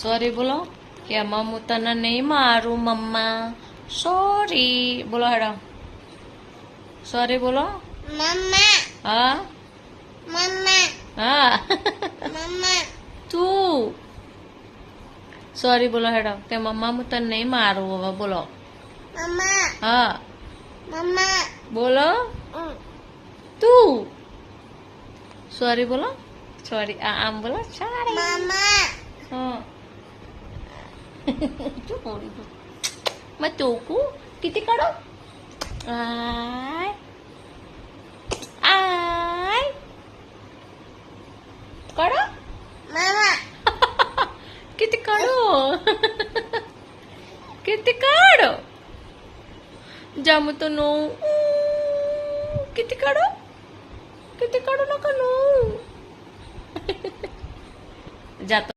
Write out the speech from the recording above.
sorry બોલો કે હું તને નહીં મારું મમ્મા સોરી બોલો હેડો સોરી બોલો મમ્મા હા મમ્મા હા મમ્મા તું સોરી બોલો હેડો કે મમ્મા હું તને નહીં મારું હવે બોલો મમ્મા હા મમ્મા બોલો તું સોરી બોલો સોરી આમ બોલો સોરી મમ્મા હા શું બોલી मैं टोकू किती काढो आय आय काढो मम्मा किती काढो किती काढो जाम तो नो किती काढो नका नो जातो